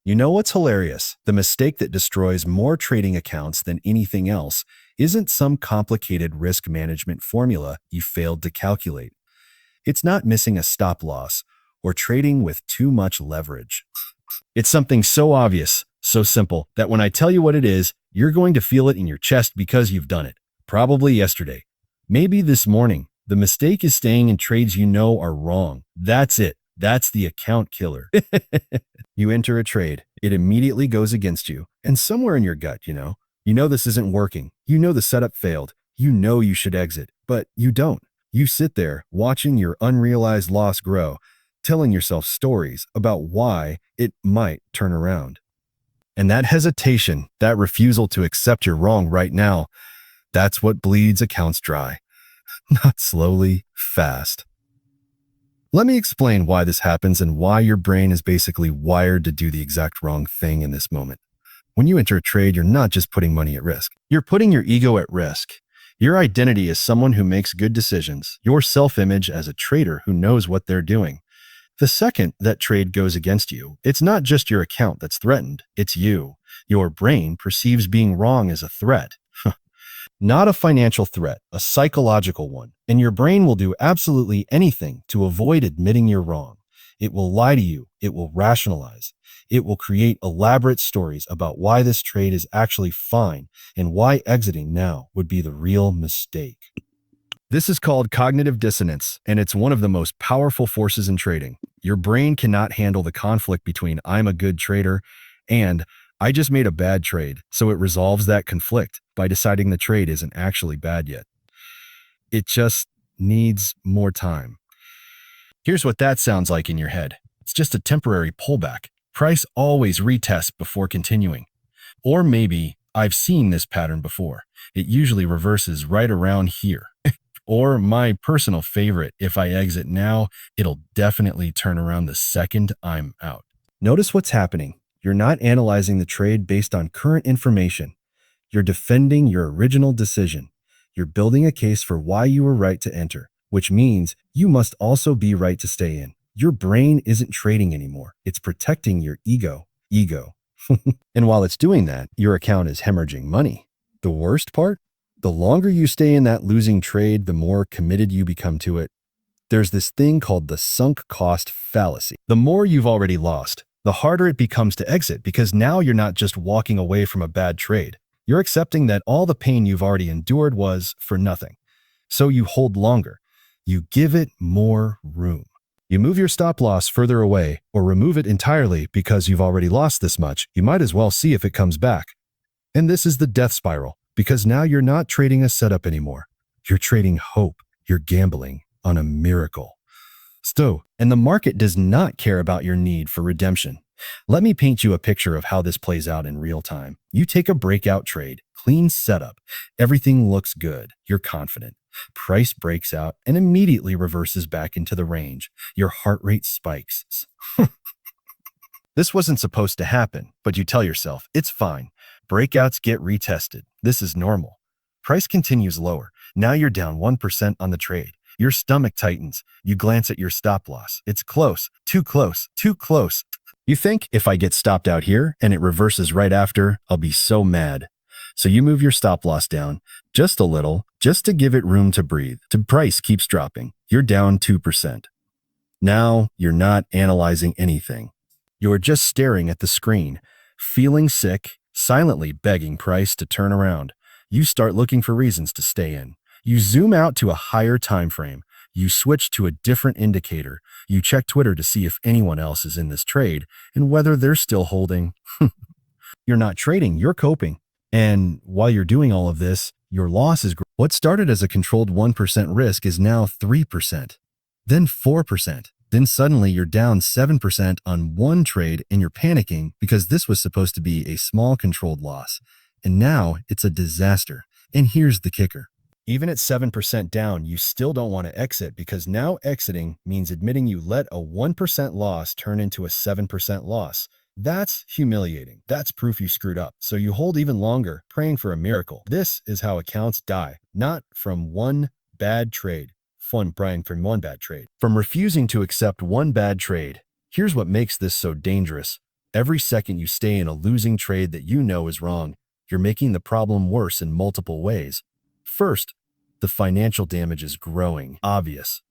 You know what's hilarious? The mistake that destroys more trading accounts than anything else isn't some complicated risk management formula you failed to calculate. It's not missing a stop loss or trading with too much leverage. It's something so obvious, so simple, that when I tell you what it is, you're going to feel it in your chest because you've done it. Probably yesterday. Maybe this morning. The mistake is staying in trades you know are wrong. That's it. That's the account killer. You enter a trade, it immediately goes against you, and somewhere in your gut, you know this isn't working. You know the setup failed. You know you should exit, but you don't. You sit there watching your unrealized loss grow, telling yourself stories about why it might turn around. And that hesitation, that refusal to accept you're wrong right now, that's what bleeds accounts dry. Not slowly, fast. Let me explain why this happens and why your brain is basically wired to do the exact wrong thing in this moment. When you enter a trade, you're not just putting money at risk. You're putting your ego at risk. Your identity as someone who makes good decisions. Your self-image as a trader who knows what they're doing. The second that trade goes against you, it's not just your account that's threatened. It's you. Your brain perceives being wrong as a threat. Not a financial threat, a psychological one. And your brain will do absolutely anything to avoid admitting you're wrong. It will lie to you. It will rationalize. It will create elaborate stories about why this trade is actually fine and why exiting now would be the real mistake. This is called cognitive dissonance, and it's one of the most powerful forces in trading. Your brain cannot handle the conflict between I'm a good trader and I just made a bad trade, so it resolves that conflict by deciding the trade isn't actually bad yet. It just needs more time. Here's what that sounds like in your head. It's just a temporary pullback. Price always retests before continuing. Or maybe I've seen this pattern before. It usually reverses right around here. Or my personal favorite, if I exit now, it'll definitely turn around the second I'm out. Notice what's happening. You're not analyzing the trade based on current information. You're defending your original decision. You're building a case for why you were right to enter, which means you must also be right to stay in. Your brain isn't trading anymore. It's protecting your ego. And while it's doing that, your account is hemorrhaging money. The worst part? The longer you stay in that losing trade, the more committed you become to it. There's this thing called the sunk cost fallacy. The more you've already lost, the harder it becomes to exit because now you're not just walking away from a bad trade. You're accepting that all the pain you've already endured was for nothing. So you hold longer. You give it more room. You move your stop loss further away or remove it entirely because you've already lost this much. You might as well see if it comes back. And this is the death spiral because now you're not trading a setup anymore. You're trading hope. You're gambling on a miracle. And the market does not care about your need for redemption. Let me paint you a picture of how this plays out in real time. You take a breakout trade, clean setup. Everything looks good. You're confident. Price breaks out and immediately reverses back into the range. Your heart rate spikes. This wasn't supposed to happen, but you tell yourself, it's fine. Breakouts get retested. This is normal. Price continues lower. Now you're down 1% on the trade. Your stomach tightens. You glance at your stop loss. It's close, too close, too close. You think, if I get stopped out here and it reverses right after, I'll be so mad. So you move your stop loss down just a little, just to give it room to breathe. The price keeps dropping. You're down 2%. Now you're not analyzing anything. You're just staring at the screen, feeling sick, silently begging price to turn around. You start looking for reasons to stay in. You zoom out to a higher time frame. You switch to a different indicator. You check Twitter to see if anyone else is in this trade and whether they're still holding. You're not trading, you're coping. And while you're doing all of this, your loss is what started as a controlled 1% risk is now 3%, then 4%. Then suddenly you're down 7% on one trade and you're panicking because this was supposed to be a small controlled loss. And now it's a disaster. And here's the kicker. Even at 7% down, you still don't want to exit because now exiting means admitting you let a 1% loss turn into a 7% loss. That's humiliating. That's proof you screwed up. So you hold even longer, praying for a miracle. This is how accounts die, not from one bad trade. From refusing to accept one bad trade. Here's what makes this so dangerous. Every second you stay in a losing trade that you know is wrong, you're making the problem worse in multiple ways. First, the financial damage is growing, obvious.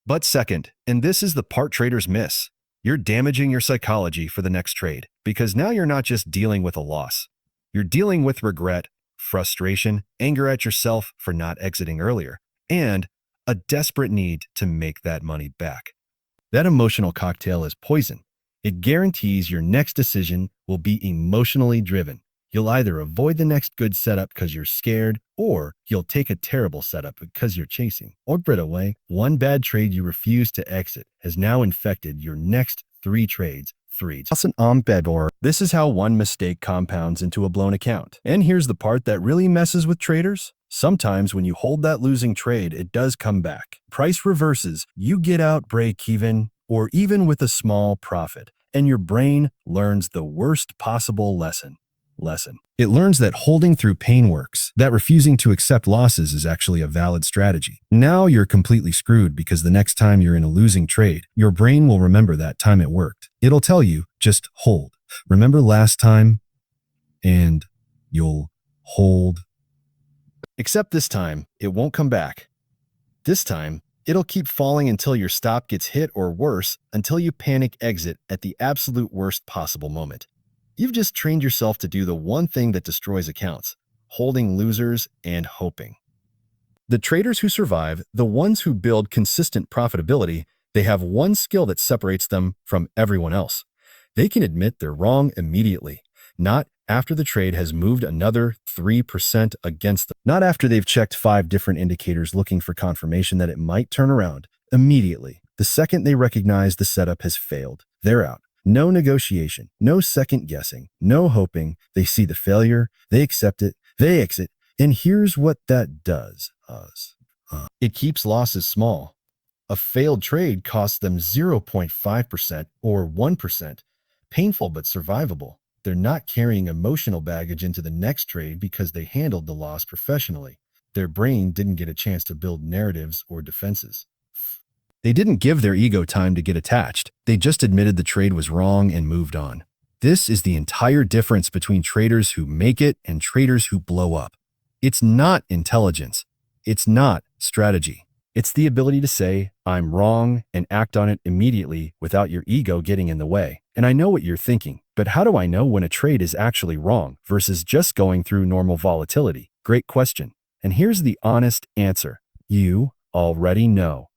But second, and this is the part traders miss, you're damaging your psychology for the next trade, because now you're not just dealing with a loss. You're dealing with regret, frustration, anger at yourself for not exiting earlier, and a desperate need to make that money back. That emotional cocktail is poison. It guarantees your next decision will be emotionally driven. You'll either avoid the next good setup because you're scared, or you'll take a terrible setup because you're chasing. Or put away, one bad trade you refuse to exit has now infected your next 3 trades. This is how one mistake compounds into a blown account. And here's the part that really messes with traders. Sometimes when you hold that losing trade, it does come back. Price reverses, you get out break even, or even with a small profit, and your brain learns the worst possible lesson. It learns that holding through pain works, that refusing to accept losses is actually a valid strategy. Now you're completely screwed because the next time you're in a losing trade, your brain will remember that time it worked. It'll tell you, just hold. Remember last time? And you'll hold. Except this time, it won't come back. This time, it'll keep falling until your stop gets hit, or worse, until you panic exit at the absolute worst possible moment. You've just trained yourself to do the one thing that destroys accounts, holding losers and hoping. The traders who survive, the ones who build consistent profitability, they have one skill that separates them from everyone else. They can admit they're wrong immediately, not after the trade has moved another 3% against them, not after they've checked 5 different indicators looking for confirmation that it might turn around. Immediately, the second they recognize the setup has failed, they're out. No negotiation, no second guessing, no hoping. They see the failure, they accept it, they exit, and here's what that does. It keeps losses small. A failed trade costs them 0.5% or 1%. Painful but survivable. They're not carrying emotional baggage into the next trade because they handled the loss professionally. Their brain didn't get a chance to build narratives or defenses. They didn't give their ego time to get attached. They just admitted the trade was wrong and moved on. This is the entire difference between traders who make it and traders who blow up. It's not intelligence. It's not strategy. It's the ability to say, I'm wrong, and act on it immediately without your ego getting in the way. And I know what you're thinking, but how do I know when a trade is actually wrong versus just going through normal volatility? Great question. And here's the honest answer. You already know.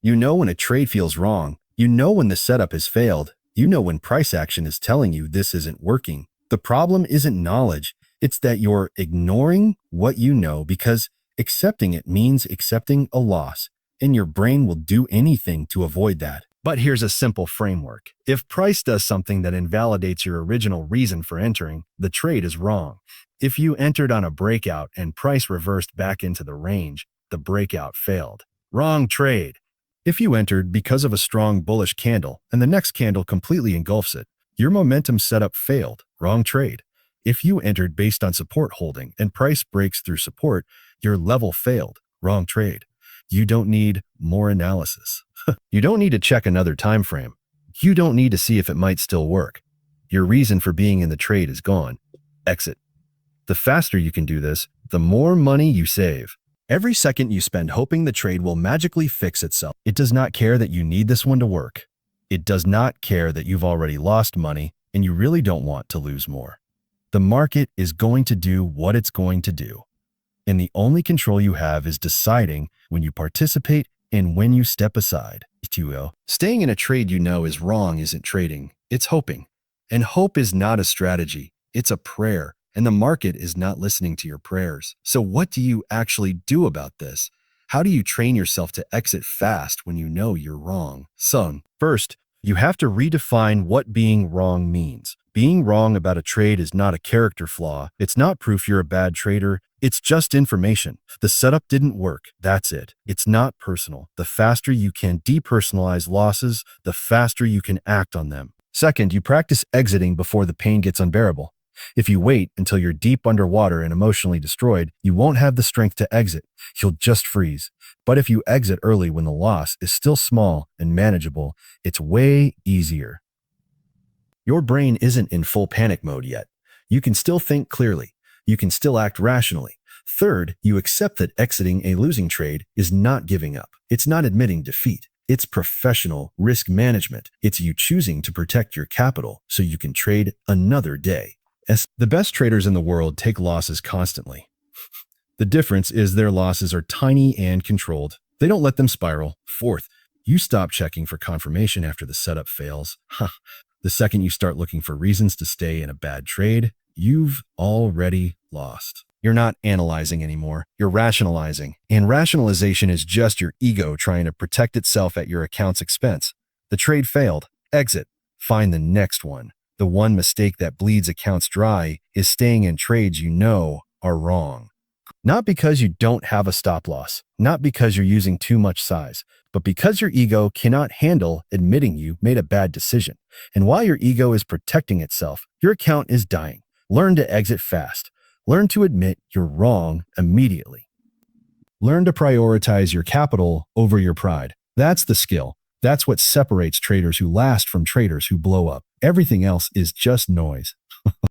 You know when a trade feels wrong. You know when the setup has failed. You know when price action is telling you this isn't working. The problem isn't knowledge. It's that you're ignoring what you know because accepting it means accepting a loss, and your brain will do anything to avoid that. But here's a simple framework. If price does something that invalidates your original reason for entering, the trade is wrong. If you entered on a breakout and price reversed back into the range, the breakout failed. Wrong trade. If you entered because of a strong bullish candle and the next candle completely engulfs it, your momentum setup failed. Wrong trade. If you entered based on support holding and price breaks through support, your level failed. Wrong trade. You don't need more analysis. You don't need to check another time frame. You don't need to see if it might still work. Your reason for being in the trade is gone. Exit. The faster you can do this, the more money you save. Every second you spend hoping the trade will magically fix itself. It does not care that you need this one to work. It does not care that you've already lost money and you really don't want to lose more. The market is going to do what it's going to do. And the only control you have is deciding when you participate and when you step aside. Staying in a trade you know is wrong isn't trading, it's hoping. And hope is not a strategy, it's a prayer. And the market is not listening to your prayers. So what do you actually do about this? How do you train yourself to exit fast when you know you're wrong? First, you have to redefine what being wrong means. Being wrong about a trade is not a character flaw. It's not proof you're a bad trader. It's just information. The setup didn't work. That's it. It's not personal. The faster you can depersonalize losses, the faster you can act on them. Second, you practice exiting before the pain gets unbearable. If you wait until you're deep underwater and emotionally destroyed, you won't have the strength to exit. You'll just freeze. But if you exit early when the loss is still small and manageable, it's way easier. Your brain isn't in full panic mode yet. You can still think clearly. You can still act rationally. Third, you accept that exiting a losing trade is not giving up. It's not admitting defeat. It's professional risk management. It's you choosing to protect your capital so you can trade another day. The best traders in the world take losses constantly. The difference is their losses are tiny and controlled. They don't let them spiral. Fourth, you stop checking for confirmation after the setup fails. The second you start looking for reasons to stay in a bad trade, you've already lost. You're not analyzing anymore. You're rationalizing. And rationalization is just your ego trying to protect itself at your account's expense. The trade failed. Exit. Find the next one. The one mistake that bleeds accounts dry is staying in trades you know are wrong. Not because you don't have a stop loss, not because you're using too much size, but because your ego cannot handle admitting you made a bad decision. And while your ego is protecting itself, your account is dying. Learn to exit fast. Learn to admit you're wrong immediately. Learn to prioritize your capital over your pride. That's the skill. That's what separates traders who last from traders who blow up. Everything else is just noise.